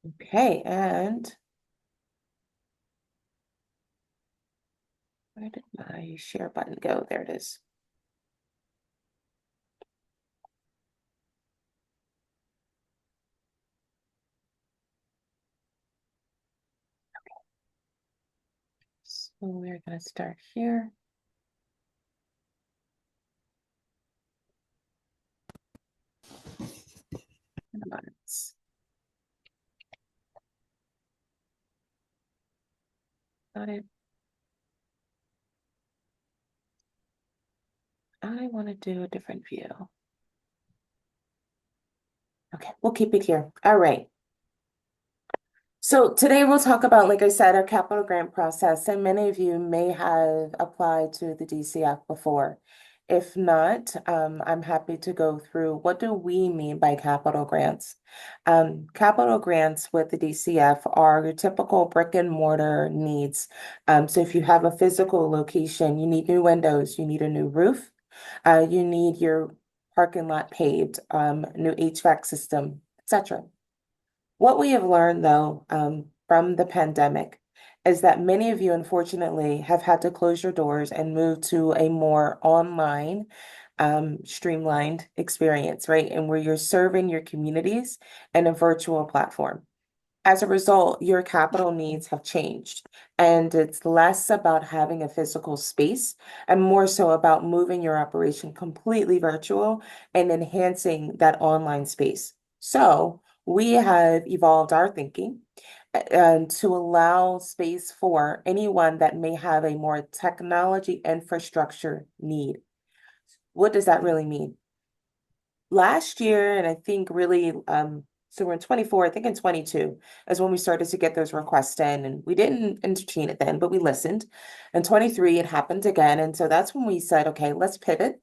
Okay, and where did my share button go? There it is. So we're gonna start here. Months. Got it. I want to do a different view. Okay, we'll keep it here. All right. So today we'll talk about, like I said, our capital grant process, and many of you may have applied to the DCF before. If not, I'm happy to go through what do we mean by capital grants. Capital grants with the DCF are your typical brick and mortar needs. So if you have a physical location, you need new windows, you need a new roof, you need your parking lot paved, new HVAC system, etc. What we have learned, though, from the pandemic is that many of you, unfortunately, have had to close your doors and move to a more online, streamlined experience, right? And where you're serving your communities in a virtual platform. As a result, your capital needs have changed, and it's less about having a physical space and more so about moving your operation completely virtual and enhancing that online space. So we have evolved our thinking and to allow space for anyone that may have a more technology infrastructure need. What does that really mean? Last year, and I think really, so we're in 24, I think in 22 is when we started to get those requests in, and we didn't entertain it then, but we listened. In 23, it happened again. And so that's when we said, okay, let's pivot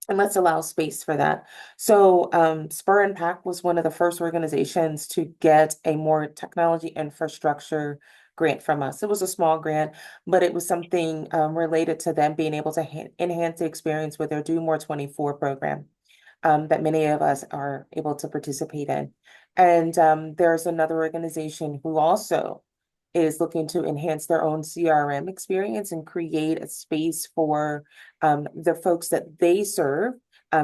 and let's allow space for that. So Spur and Pack was one of the first organizations to get a more technology infrastructure grant from us. It was a small grant, but it was something related to them being able to enhance the experience with their Do More 24 program that many of us are able to participate in. And there's another organization who also is looking to enhance their own CRM experience and create a space for the folks that they serve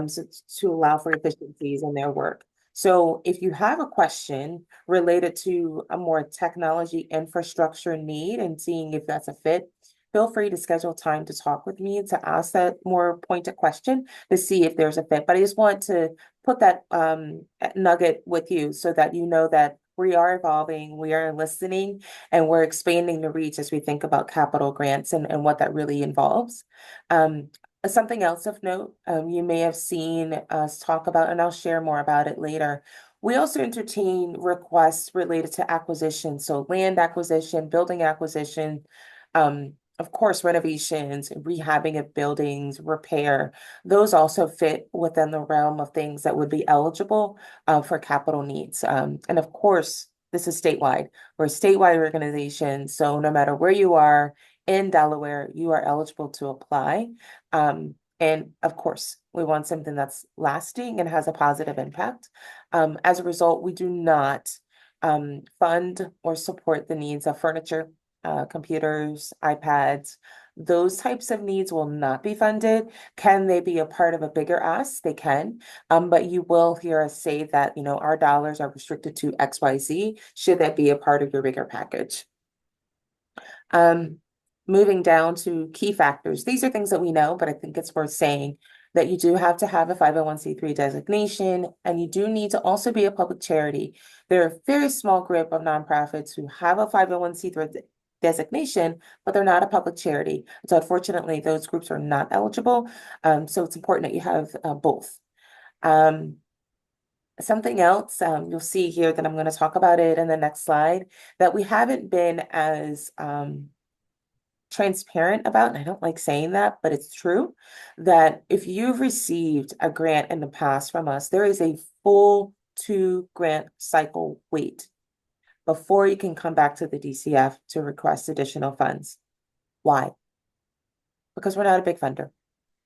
so to allow for efficiencies in their work. So if you have a question related to a more technology infrastructure need and seeing if that's a fit, feel free to schedule time to talk with me to ask that more pointed question to see if there's a fit. But I just want to put that nugget with you so that you know that we are evolving, we are listening, and we're expanding the reach as we think about capital grants and what that really involves. Um, Something else of note, you may have seen us talk about, and I'll share more about it later. We also entertain requests related to acquisition, so land acquisition, building acquisition, of course, renovations, rehabbing of buildings, repair, those also fit within the realm of things that would be eligible for capital needs. And of course, this is statewide. We're a statewide organization, so no matter where you are in Delaware, you are eligible to apply. And of course, we want something that's lasting and has a positive impact. As a result, we do not fund or support the needs of furniture, computers, iPads. Those types of needs will not be funded. Can they be a part of a bigger ask? They can. But you will hear us say that, our dollars are restricted to XYZ, should that be a part of your bigger package. Um, Moving down to key factors. These are things that we know, but I think it's worth saying that you do have to have a 501(c)(3) designation, and you do need to also be a public charity. There are a very small group of nonprofits who have a 501(c)(3) designation, but they're not a public charity. So unfortunately, those groups are not eligible. So it's important that you have both. Um, Something else you'll see here that I'm going to talk about it in the next slide, that we haven't been as transparent about, and I don't like saying that, but it's true, that if you've received a grant in the past from us, there is a full 2 grant cycle wait before you can come back to the DCF to request additional funds. Why? Because we're not a big funder.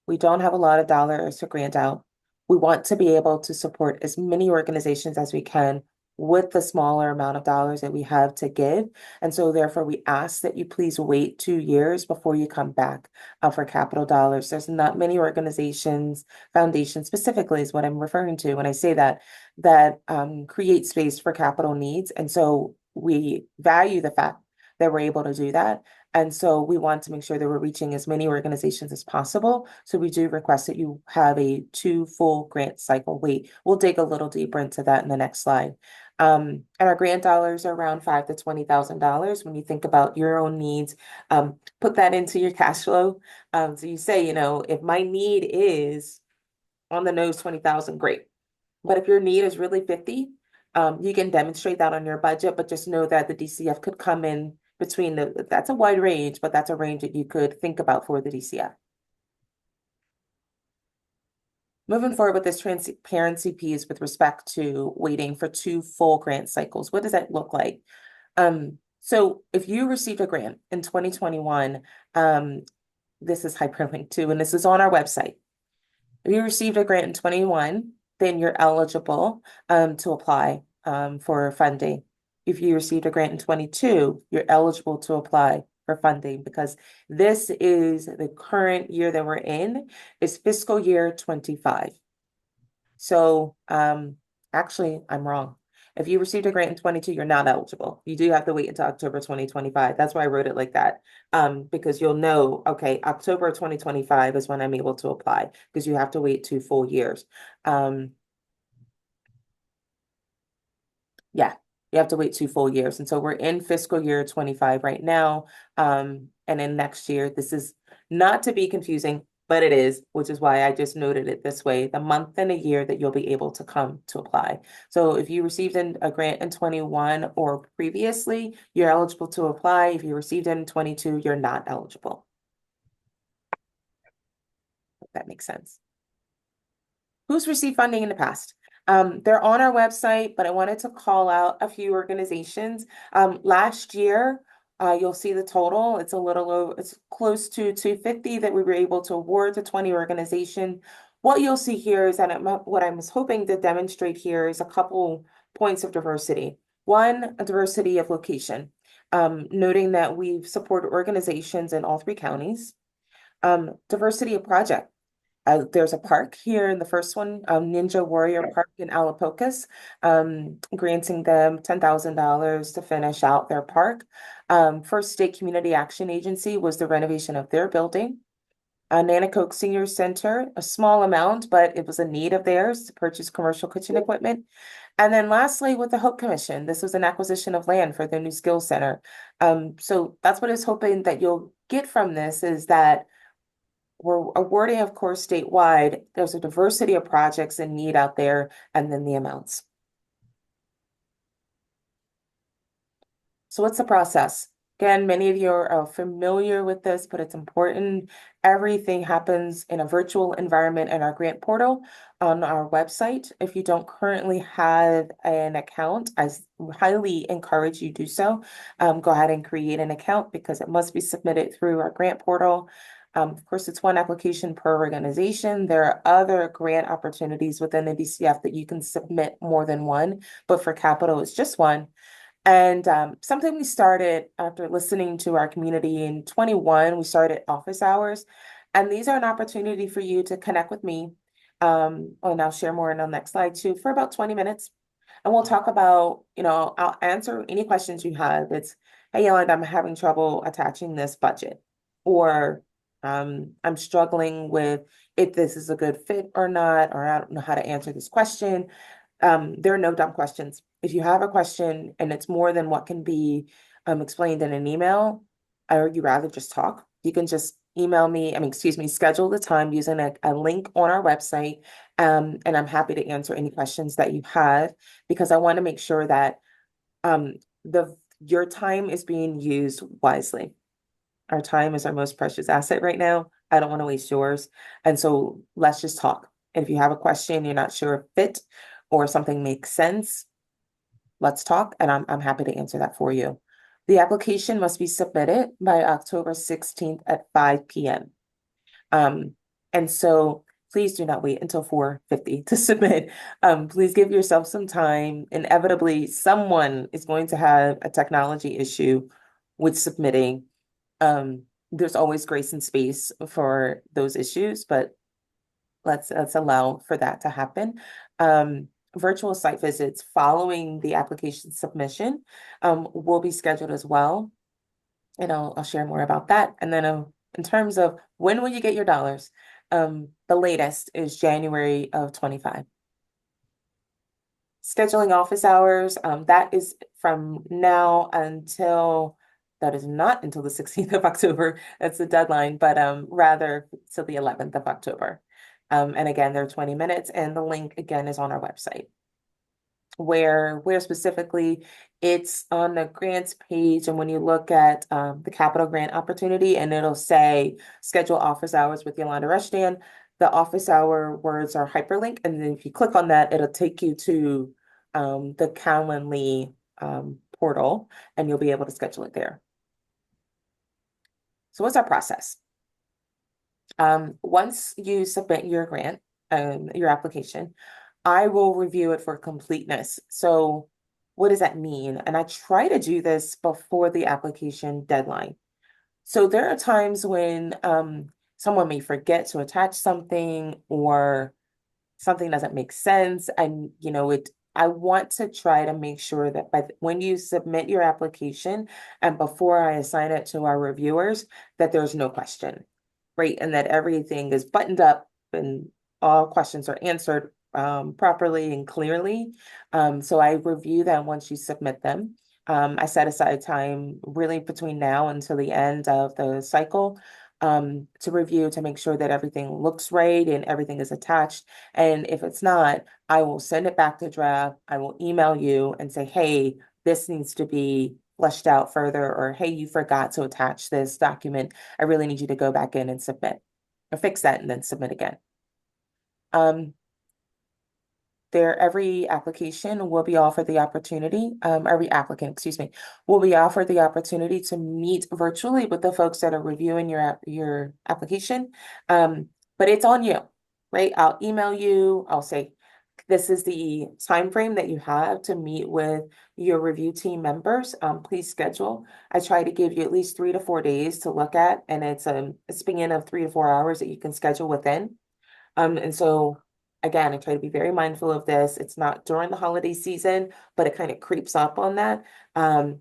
We don't have a lot of dollars to grant out. We want to be able to support as many organizations as we can with the smaller amount of dollars that we have to give. And so therefore we ask that you please wait 2 years before you come back for capital dollars. There's not many organizations, foundations specifically is what I'm referring to when I say that, that create space for capital needs. And so we value the fact that we're able to do that. And so we want to make sure that we're reaching as many organizations as possible. So we do request that you have a 2 full grant cycle wait. We'll dig a little deeper into that in the next slide. And our grant dollars are around $5,000 to $20,000. When you think about your own needs, put that into your cash flow. So you say, if my need is on the nose 20,000, great. But if your need is really 50, you can demonstrate that on your budget, but just know that the DCF could come in between that's a wide range, but that's a range that you could think about for the DCF. Moving forward with this transparency piece with respect to waiting for 2 full grant cycles, what does that look like? So if you received a grant in 2021, this is hyperlinked too, and this is on our website. If you received a grant in 21, then you're eligible to apply for funding. If you received a grant in 22, you're eligible to apply for funding because this is the current year that we're in, is fiscal year 25. So actually, I'm wrong. If you received a grant in 22, you're not eligible. You do have to wait until October 2025. That's why I wrote it like that. Because you'll know, okay, October 2025 is when I'm able to apply because you have to wait 2 full years. Yeah, you have to wait 2 full years. And so we're in fiscal year 25 right now. And then next year, this is not to be confusing, but it is, which is why I just noted it this way, the month and a year that you'll be able to come to apply. So if you received a grant in 21 or previously, you're eligible to apply. If you received it in 22, you're not eligible. If that makes sense. Who's received funding in the past? They're on our website, but I wanted to call out a few organizations. Last year, you'll see the total. It's a little over, it's close to 250 that we were able to award to 20 organizations. What you'll see here is that what I was hoping to demonstrate here is a couple points of diversity. One, a diversity of location, noting that we've supported organizations in all 3 counties. Diversity of project. There's a park here in the first one, Ninja Warrior Park in Alapocas, granting them $10,000 to finish out their park. First State Community Action Agency was the renovation of their building. Nanacoke Senior Center, a small amount, but it was a need of theirs to purchase commercial kitchen equipment. And then lastly, with the Hope Commission, this was an acquisition of land for their new skills center. So that's what I was hoping that you'll get from this is that we're awarding, of course, statewide. There's a diversity of projects in need out there, and then the amounts. So what's the process? Again, many of you are familiar with this, but it's important. Everything happens in a virtual environment in our grant portal on our website. If you don't currently have an account, I highly encourage you do so. Go ahead and create an account because it must be submitted through our grant portal. Of course, it's one application per organization. There are other grant opportunities within the DCF that you can submit more than one, but for capital, it's just one. And something we started after listening to our community in 21, we started office hours. And these are an opportunity for you to connect with me. And I'll share more in the next slide too, for about 20 minutes. And we'll talk about, I'll answer any questions you have. It's, hey, Yolanda, I'm having trouble attaching this budget. Or I'm struggling with if this is a good fit or not, or I don't know how to answer this question. There are no dumb questions. If you have a question and it's more than what can be explained in an email, or you rather just talk, you can just email me, schedule the time using a link on our website. And I'm happy to answer any questions that you have because I want to make sure that your time is being used wisely. Our time is our most precious asset right now. I don't want to waste yours. And so let's just talk. And if you have a question, you're not sure if fit or something makes sense, let's talk. And I'm happy to answer that for you. The application must be submitted by October 16th at 5 p.m. And so please do not wait until 4:50 to submit. Please give yourself some time. Inevitably, someone is going to have a technology issue with submitting. Um, there's always grace and space for those issues, but let's allow for that to happen. Virtual site visits following the application submission will be scheduled as well, and I'll share more about that. And then in terms of when will you get your dollars, the latest is January of 25. Scheduling office hours, that is from now until, that is not until the 16th of October. That's the deadline, but rather till the 11th of October. And again, they're 20 minutes, and the link again is on our website. Where specifically it's on the grants page, and when you look at the capital grant opportunity, and it'll say schedule office hours with Yolanda Rushdan, the office hour words are hyperlink, and then if you click on that, it'll take you to the Calendly portal, and you'll be able to schedule it there. So what's our process? Once you submit your grant, your application, I will review it for completeness. So what does that mean? And I try to do this before the application deadline. So there are times when someone may forget to attach something, or something doesn't make sense. And I want to try to make sure that when you submit your application and before I assign it to our reviewers, that there's no question, right? And that everything is buttoned up and all questions are answered properly and clearly. So I review them once you submit them. I set aside time really between now until the end of the cycle to review, to make sure that everything looks right and everything is attached. And if it's not, I will send it back to draft. I will email you and say, hey, this needs to be fleshed out further, or hey, you forgot to attach this document. I really need you to go back in and submit, or fix that and then submit again. Every application will be offered the opportunity, every applicant, excuse me, will be offered the opportunity to meet virtually with the folks that are reviewing your application. But it's on you, right? I'll email you. I'll say, this is the time frame that you have to meet with your review team members. Please schedule. I try to give you at least 3 to 4 days to look at, and it's a span of 3 to 4 hours that you can schedule within. And so again, I try to be very mindful of this. It's not during the holiday season, but it kind of creeps up on that.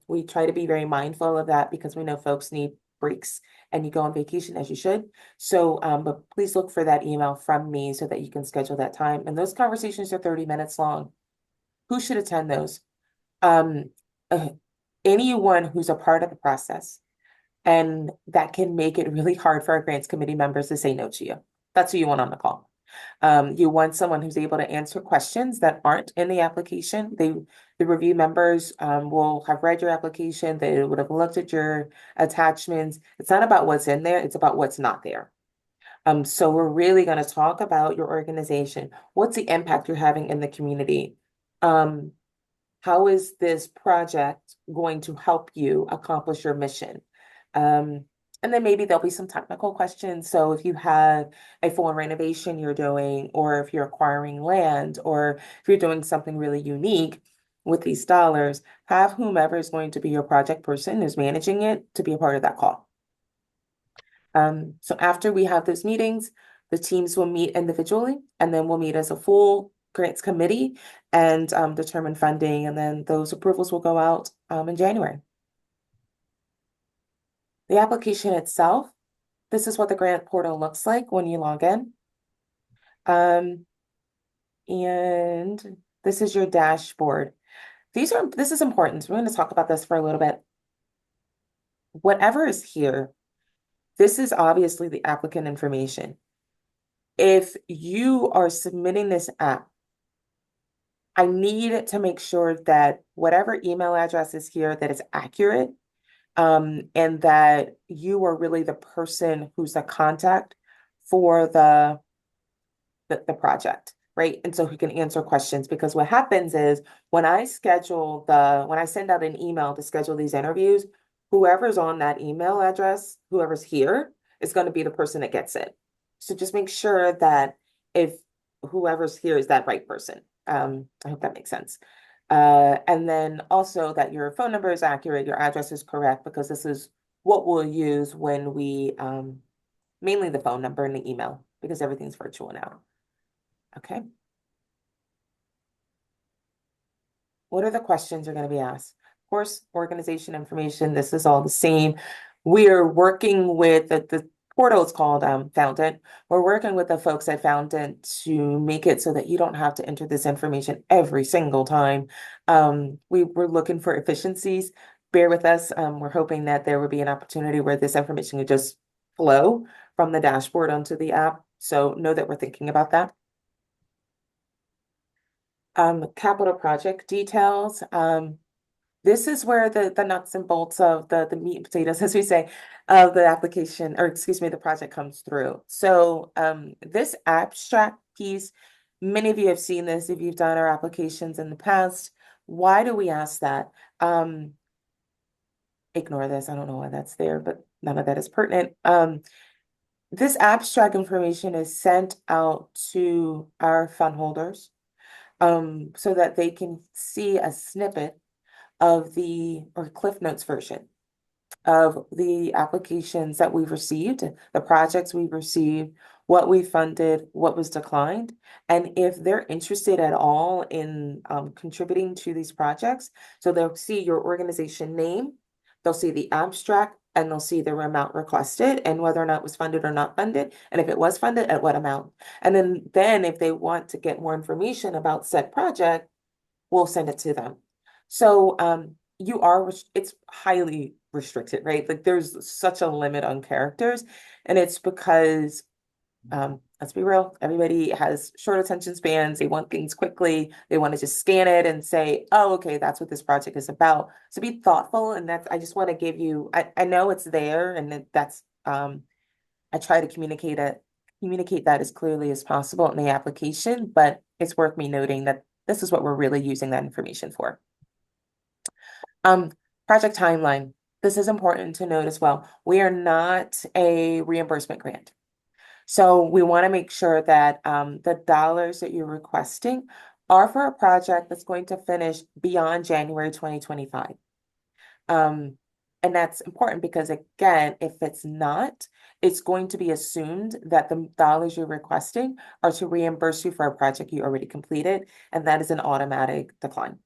We try to be very mindful of that because we know folks need breaks, and you go on vacation as you should. So, but please look for that email from me so that you can schedule that time. And those conversations are 30 minutes long. Who should attend those? Um, uh, Anyone who's a part of the process. And that can make it really hard for our grants committee members to say no to you. That's who you want on the call. You want someone who's able to answer questions that aren't in the application. The review members will have read your application. They would have looked at your attachments. It's not about what's in there, it's about what's not there. So we're really going to talk about your organization. What's the impact you're having in the community? How is this project going to help you accomplish your mission? And then maybe there'll be some technical questions. So if you have a full renovation you're doing, or if you're acquiring land, or if you're doing something really unique with these dollars, have whomever is going to be your project person who's managing it to be a part of that call. So after we have those meetings, the teams will meet individually, and then we'll meet as a full grants committee and determine funding, and then those approvals will go out in January. The application itself, this is what the grant portal looks like when you log in. And this is your dashboard. This is important. We're going to talk about this for a little bit. Whatever is here, this is obviously the applicant information. If you are submitting this app, I need to make sure that whatever email address is here, that it's accurate, and that you are really the person who's a contact for the project, right? And so who can answer questions, because what happens is when I send out an email to schedule these interviews, whoever's on that email address, whoever's here is going to be the person that gets it. So just make sure that if whoever's here is that right person. I hope that makes sense. And then also that your phone number is accurate, your address is correct, because this is what we'll use when we, mainly the phone number and the email, because everything's virtual now. Okay. What are the questions you're going to be asked? Of course, organization information, this is all the same. We're working with the portal is called Fountain. We're working with the folks at Fountain to make it so that you don't have to enter this information every single time. We're looking for efficiencies. Bear with us. We're hoping that there would be an opportunity where this information could just flow from the dashboard onto the app. So know that we're thinking about that. Capital project details. This is where the nuts and bolts of the meat and potatoes, as we say, of the application, or excuse me, the project comes through. So this abstract piece, many of you have seen this if you've done our applications in the past. Why do we ask that? Ignore this. I don't know why that's there, but none of that is pertinent. This abstract information is sent out to our fund holders so that they can see a snippet of the, or Cliff Notes version of the applications that we've received, the projects we've received, what we funded, what was declined. And if they're interested at all in contributing to these projects, so they'll see your organization name, they'll see the abstract, and they'll see the amount requested and whether or not it was funded or not funded, and if it was funded, at what amount. And then if they want to get more information about said project, we'll send it to them. So it's highly restricted, right? Like there's such a limit on characters, and it's because let's be real, everybody has short attention spans. They want things quickly. They want to just scan it and say, oh, okay, that's what this project is about. So be thoughtful, and that's I just want to give you, I know it's there, and that's I try to communicate that as clearly as possible in the application, but it's worth me noting that this is what we're really using that information for. Um, Project timeline. This is important to note as well. We are not a reimbursement grant. So we want to make sure that the dollars that you're requesting are for a project that's going to finish beyond January 2025. And that's important because again, if it's not, it's going to be assumed that the dollars you're requesting are to reimburse you for a project you already completed, and that is an automatic decline.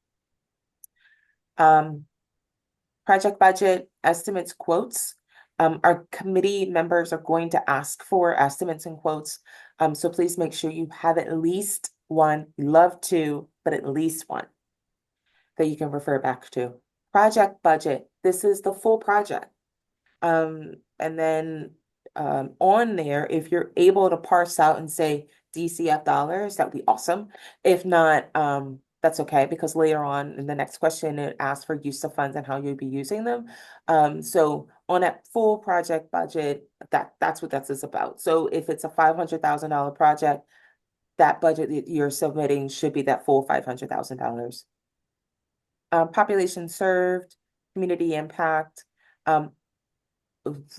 Project budget, estimates, quotes. Our committee members are going to ask for estimates and quotes. So please make sure you have at least one, love two, but at least one that you can refer back to. Project budget, this is the full project. And then on there, if you're able to parse out and say DCF dollars, that'd be awesome. If not, that's okay, because later on in the next question, it asks for use of funds and how you'd be using them. So on that full project budget, that's what that's about. So if it's a $500,000 project, that budget that you're submitting should be that full $500,000. Population served, community impact.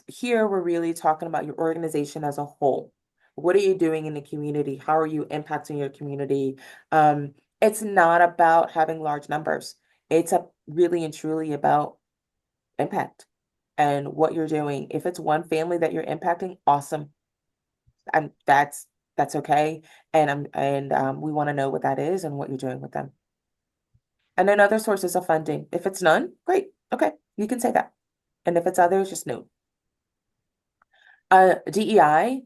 Here we're really talking about your organization as a whole. What are you doing in the community? How are you impacting your community? It's not about having large numbers. It's really and truly about impact and what you're doing. If it's one family that you're impacting, awesome. And that's okay. And we want to know what that is and what you're doing with them. And then other sources of funding. If it's none, great. Okay, you can say that. And if it's others, just note. DEI,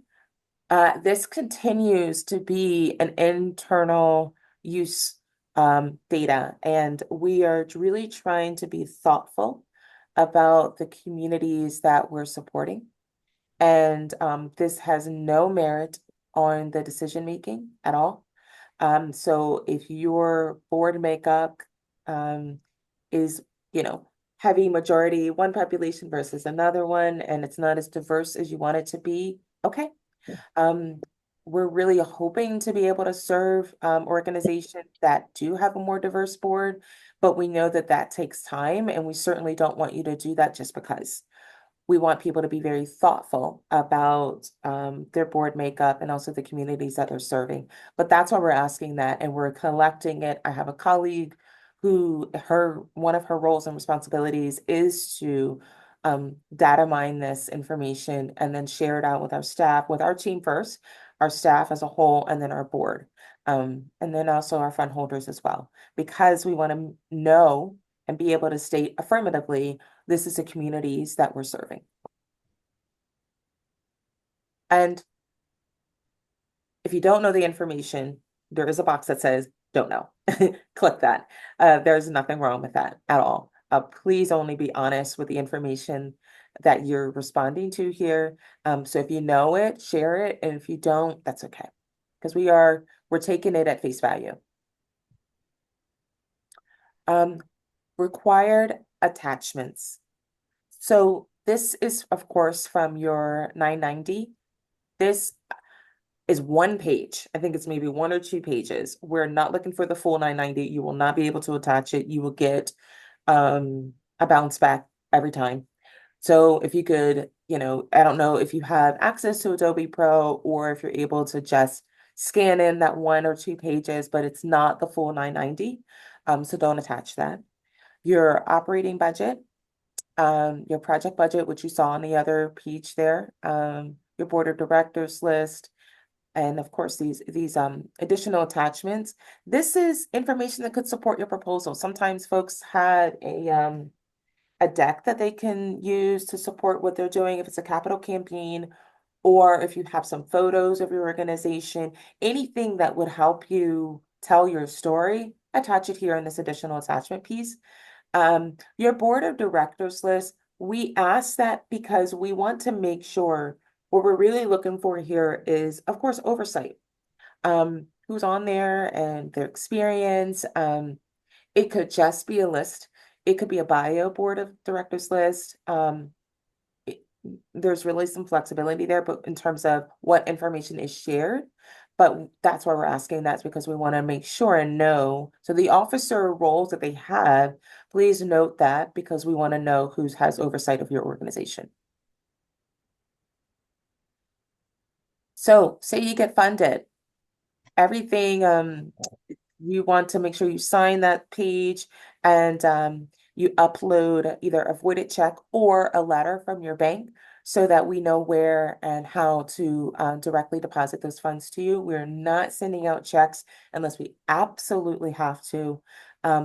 this continues to be an internal use data, and we are really trying to be thoughtful about the communities that we're supporting. And this has no merit on the decision making at all. So if your board makeup is, heavy majority one population versus another one, and it's not as diverse as you want it to be, okay. We're really hoping to be able to serve organizations that do have a more diverse board, but we know that that takes time, and we certainly don't want you to do that just because. we want people to be very thoughtful about their board makeup and also the communities that they're serving. But that's why we're asking that, and we're collecting it. I have a colleague who one of her roles and responsibilities is to data mine this information and then share it out with our staff, with our team first, our staff as a whole, and then our board. And then also our fund holders as well, because we want to know and be able to state affirmatively, this is the communities that we're serving. And if you don't know the information, there is a box that says, don't know. Click that. There's nothing wrong with that at all. Please only be honest with the information that you're responding to here. So if you know it, share it. And if you don't, that's okay. Because we're taking it at face value. Required attachments. So this is, of course, from your 990. This is one page. I think it's maybe 1 or 2 pages. We're not looking for the full 990. You will not be able to attach it. You will get a bounce back every time. So if you could, I don't know if you have access to Adobe Pro or if you're able to just scan in that 1 or 2 pages, but it's not the full 990. So don't attach that. Your operating budget, your project budget, which you saw on the other page there, your board of directors list, and of course these additional attachments. This is information that could support your proposal. Sometimes folks had a deck that they can use to support what they're doing if it's a capital campaign, or if you have some photos of your organization, anything that would help you tell your story, attach it here in this additional attachment piece. Your board of directors list, we ask that because we want to make sure what we're really looking for here is, of course, oversight. Who's on there and their experience. It could just be a list. It could be a bio board of directors list. There's really some flexibility there, but in terms of what information is shared, but that's why we're asking. That's because we want to make sure and know. So the officer roles that they have, please note that because we want to know who has oversight of your organization. So say you get funded, everything, you want to make sure you sign that page and you upload either a voided check or a letter from your bank so that we know where and how to directly deposit those funds to you. We're not sending out checks unless we absolutely have to.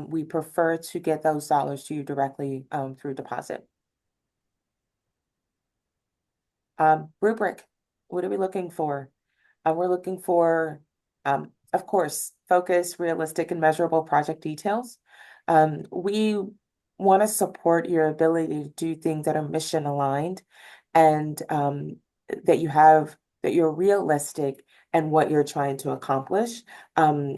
We prefer to get those dollars to you directly through deposit. Rubric, what are we looking for? We're looking for, of course, focus, realistic, and measurable project details. We want to support your ability to do things that are mission aligned and that you're realistic and what you're trying to accomplish. So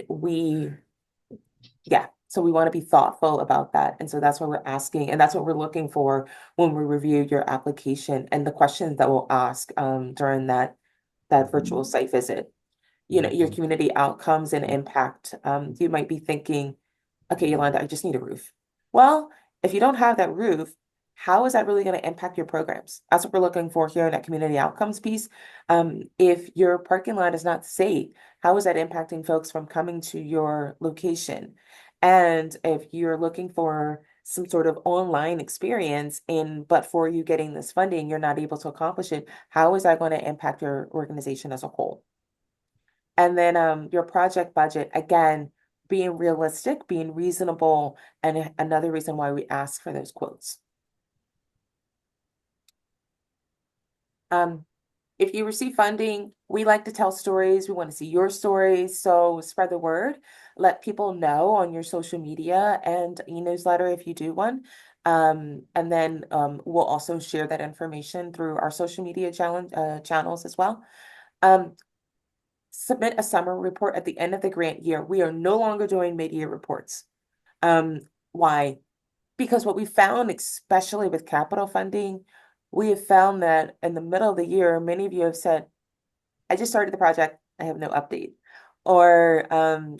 we want to be thoughtful about that. And so that's what we're asking, and that's what we're looking for when we review your application and the questions that we'll ask during that virtual site visit. Your community outcomes and impact. You might be thinking, okay, Yolanda, I just need a roof. Well, if you don't have that roof, how is that really going to impact your programs? That's what we're looking for here in that community outcomes piece. If your parking lot is not safe, how is that impacting folks from coming to your location? And if you're looking for some sort of online experience but for you getting this funding, you're not able to accomplish it, how is that going to impact your organization as a whole? And then your project budget, again, being realistic, being reasonable, and another reason why we ask for those quotes. If you receive funding, we like to tell stories. We want to see your stories. So spread the word. Let people know on your social media and e-newsletter if you do one. And then we'll also share that information through our social media channels as well. Submit a summary report at the end of the grant year. We are no longer doing mid-year reports. Why? Because what we found, especially with capital funding, we have found that in the middle of the year, many of you have said, I just started the project, I have no update. or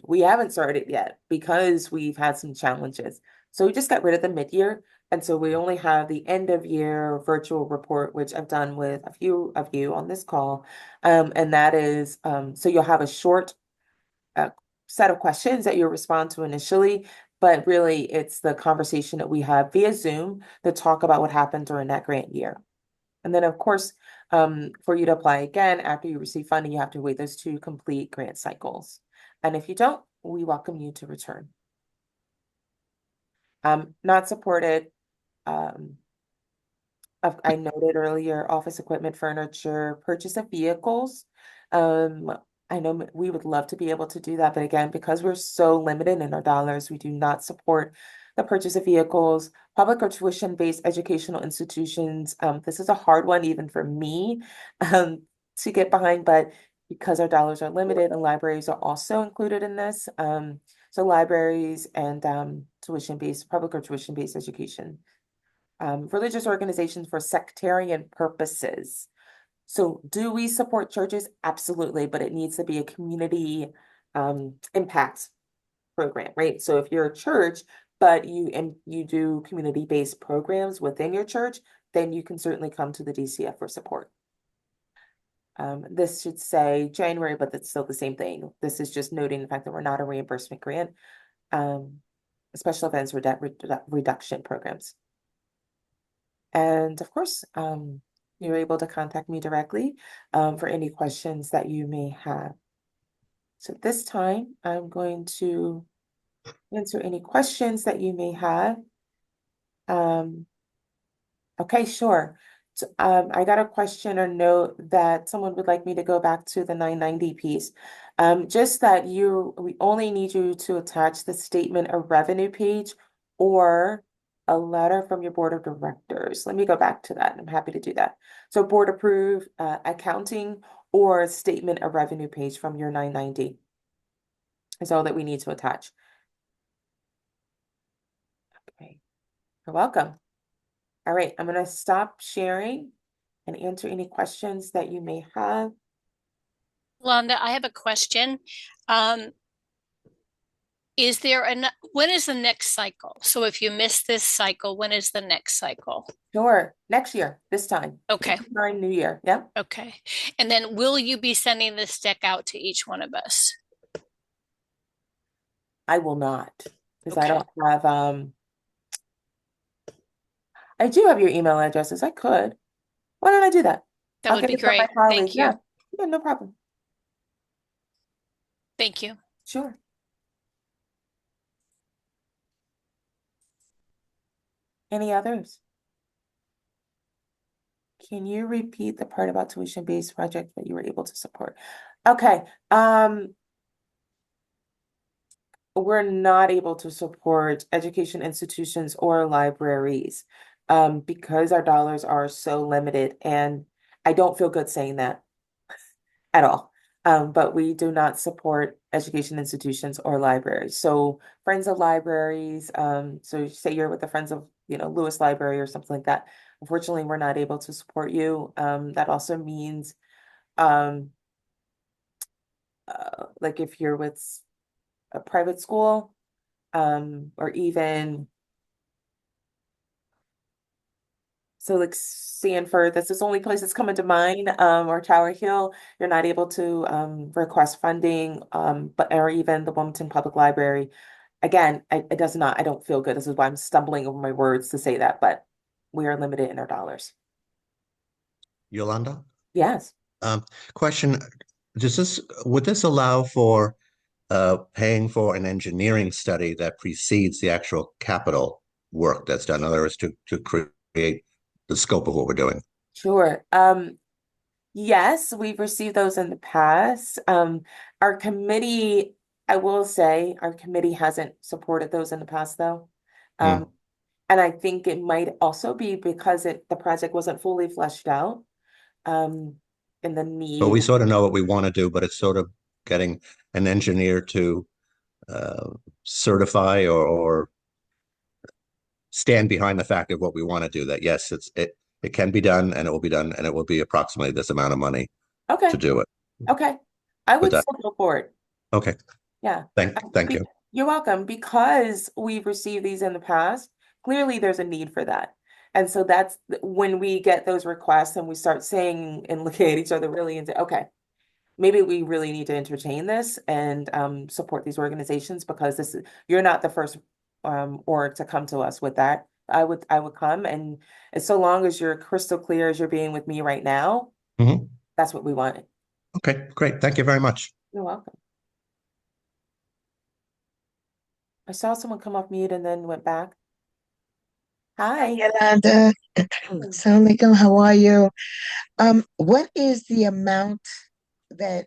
we haven't started yet because we've had some challenges. So we just got rid of the mid-year. And so we only have the end of year virtual report, which I've done with a few of you on this call. And that is, so you'll have a short uh, set of questions that you'll respond to initially, but really it's the conversation that we have via Zoom to talk about what happened during that grant year. And then, of course, for you to apply again after you receive funding, you have to wait those 2 complete grant cycles. And if you don't, we welcome you to return. Not supported. Um, I noted earlier, office equipment, furniture, purchase of vehicles. Um, I know we would love to be able to do that, but again, because we're so limited in our dollars, we do not support the purchase of vehicles, public or tuition-based educational institutions. This is a hard one even for me to get behind, but because our dollars are limited and libraries are also included in this. So libraries and tuition-based, public or tuition-based education, religious organizations for sectarian purposes. So do we support churches? Absolutely, but it needs to be a community impact program, right? So if you're a church, but you do community-based programs within your church, then you can certainly come to the DCF for support. This should say January, but that's still the same thing. This is just noting the fact that we're not a reimbursement grant. Special events reduction programs. And of course, you're able to contact me directly for any questions that you may have. So this time, I'm going to answer any questions that you may have. Okay, sure. So, I got a question or note that someone would like me to go back to the 990 piece. Just that we only need you to attach the statement of revenue page or a letter from your board of directors. Let me go back to that. I'm happy to do that. So board approved accounting or statement of revenue page from your 990 is all that we need to attach. Okay, you're welcome. All right, I'm going to stop sharing and answer any questions that you may have. Yolanda, I have a question. Um, when is the next cycle? So if you miss this cycle, when is the next cycle? Sure, next year, this time. Okay. New year, yeah. Okay. And then will you be sending this deck out to each one of us? I will not, because I Okay. don't have, I do have your email addresses. I could. Why don't I do that? That I'll would get be it from my great. colleague. Thank Yeah, you. yeah, no problem. Thank you. Sure. Any others? Can you repeat the part about tuition-based project that you were able to support? Okay, we're not able to support education institutions or libraries because our dollars are so limited, and I don't feel good saying that at all. But we do not support education institutions or libraries. So Friends of Libraries, so say you're with the Friends of, Lewis Library or something like that. Unfortunately, we're not able to support you. That also means um, like if you're with a private school, or even so like Sanford, that's the only place that's coming to mind, or Tower Hill, you're not able to request funding, but or even the Wilmington Public Library. Again, I don't feel good. This is why I'm stumbling over my words to say that, but we are limited in our dollars. Yolanda, Yes, question, would this allow for paying for an engineering study that precedes the actual capital work that's done? In other words, to create the scope of what we're doing. sure. Yes, we've received those in the past. Our committee, I will say, our committee hasn't supported those in the past though. Hmm. And I think it might also be because the project wasn't fully fleshed out. Um, and the But need. we sort of know what we want to do, but it's sort of getting an engineer to uh, certify or stand behind the fact of what we want to do. That yes, it can be done, and it will be done, and it will be approximately this amount of money Okay, to do it. okay. I Would would that still go for it. Okay, Yeah. thank you. You're welcome. Because we've received these in the past, clearly there's a need for that. And so that's when we get those requests and we start saying and looking at each other really and say, okay, maybe we really need to entertain this and support these organizations because you're not the first org to come to us with that. I would come, and as so long as you're crystal clear as you're being with me right now, Mhm. that's what we want. Okay, great. Thank you very much. You're welcome. I saw someone come off mute and then went back. Hi, Hi. Yolanda. Assalamualaikum. How are you? What is the amount that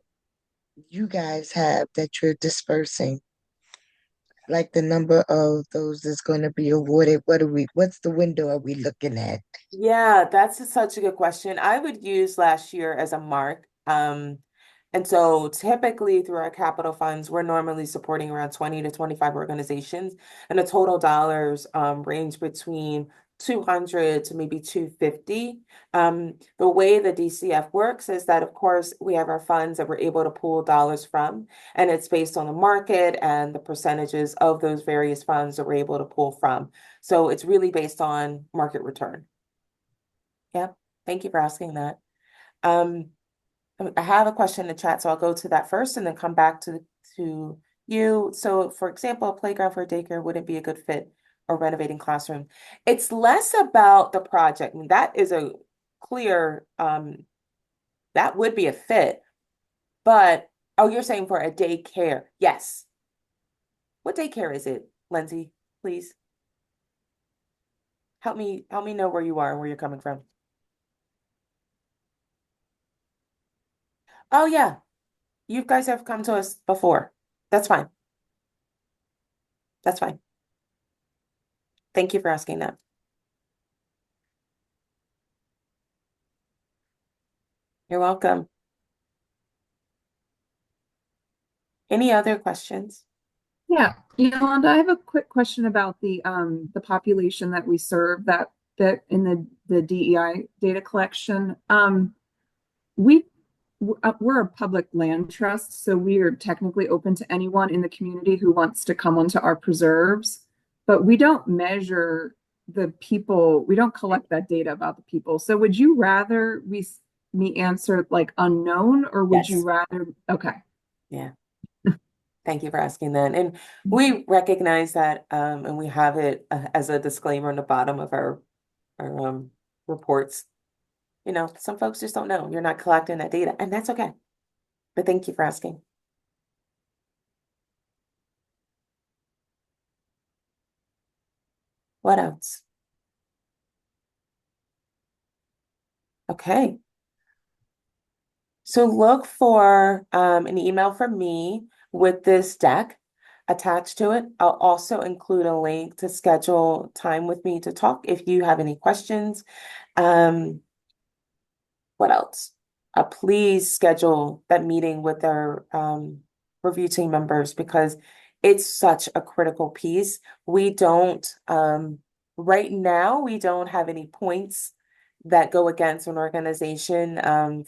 you guys have that you're dispersing? Like the number of those that's going to be awarded? What's the window are we looking at? Yeah, such a good question. I would use last year as a mark. And so typically through our capital funds, we're normally supporting around 20 to 25 organizations, and the total dollars range between 200 to maybe 250. The way the DCF works is that, of course, we have our funds that we're able to pull dollars from, and it's based on the market and the percentages of those various funds that we're able to pull from. So it's really based on market return. Yeah, thank you for asking that. Um, I have a question in the chat, so I'll go to that first and then come back to you. So, for example, a playground for a daycare wouldn't be a good fit or renovating classroom. It's less about the project. I mean, that is a clear, that would be a fit. But, oh, you're saying for a daycare. Yes. What daycare is it, Lindsay? Please help me know where you are and where you're coming from. Oh, yeah. You guys have come to us before. That's fine. That's fine. Thank you for asking that. You're welcome. Any other questions? Yeah, Yolanda, I have a quick question about the population that we serve that in the DEI data collection. We we're a public land trust, so we are technically open to anyone in the community who wants to come onto our preserves, but we don't measure the people, we don't collect that data about the people. So would you rather me answer like unknown, or would you Yes. rather, okay. Yeah. Thank you for asking that. And we recognize that, and we have it as a disclaimer on the bottom of our reports. You know, some folks just don't know. You're not collecting that data, and that's okay. But thank you for asking. What else? Okay. So look for an email from me with this deck attached to it. I'll also include a link to schedule time with me to talk if you have any questions. Um, what else? Please schedule that meeting with our review team members because it's such a critical piece. We don't, right now, we don't have any points that go against an organization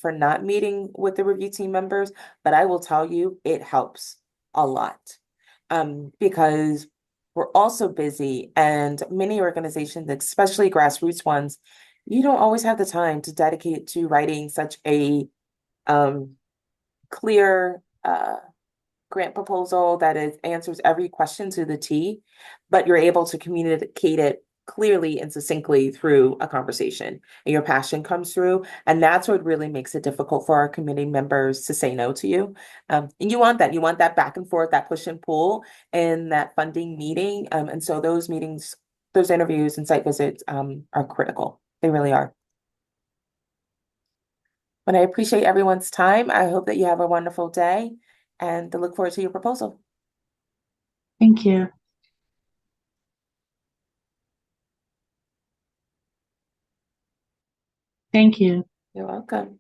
for not meeting with the review team members, but I will tell you, it helps a lot because we're also busy, and many organizations, especially grassroots ones, you don't always have the time to dedicate to writing such a clear grant proposal that answers every question to the T, but you're able to communicate it clearly and succinctly through a conversation, and your passion comes through. And that's what really makes it difficult for our committee members to say no to you. And you want that. You want that back and forth, that push and pull in that funding meeting. And so those meetings, those interviews and site visits are critical. They really are. But I appreciate everyone's time. I hope that you have a wonderful day and I look forward to your proposal. Thank you. Thank you. You're welcome.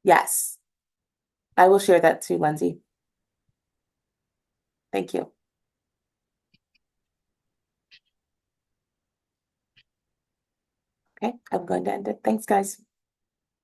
Yes, I will share that too, Lindsay. Thank you. Okay, I'm going to end it. Thanks, guys.